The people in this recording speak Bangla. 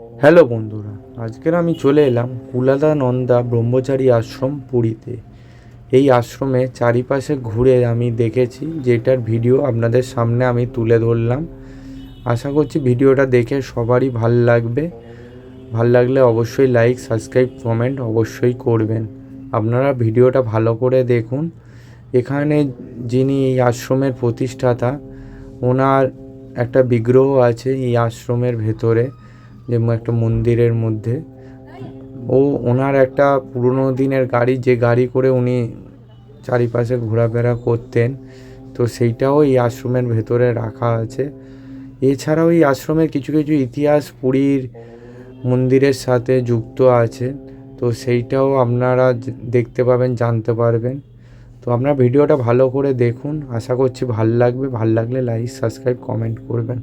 হ্যালো বন্ধুরা, আজকের আমি চলে এলাম কুলাদানন্দা ব্রহ্মচারী আশ্রম পুরীতে। এই আশ্রমে চারিপাশে ঘুরে আমি দেখেছি, যেটার ভিডিও আপনাদের সামনে আমি তুলে ধরলাম। আশা করছি ভিডিওটা দেখে সবারই ভাল লাগবে। ভাল লাগলে অবশ্যই লাইক, সাবস্ক্রাইব, কমেন্ট অবশ্যই করবেন। আপনারা ভিডিওটা ভালো করে দেখুন। এখানে যিনি এই আশ্রমের প্রতিষ্ঠাতা, ওনার একটা বিগ্রহ আছে এই আশ্রমের ভেতরে, যেমন একটা মন্দিরের মধ্যে। ওনার একটা পুরনো দিনের গাড়ি, যে গাড়ি করে উনি চারিপাশে ঘোরাফেরা করতেন, তো সেইটাও এই আশ্রমের ভেতরে রাখা আছে। এছাড়াও এই আশ্রমের কিছু কিছু ইতিহাস পুরীর মন্দিরের সাথে যুক্ত আছে, তো সেইটাও আপনারা দেখতে পাবেন, জানতে পারবেন। তো আপনারা ভিডিওটা ভালো করে দেখুন, আশা করছি ভাল লাগবে। ভাল লাগলে লাইক, সাবস্ক্রাইব, কমেন্ট করবেন।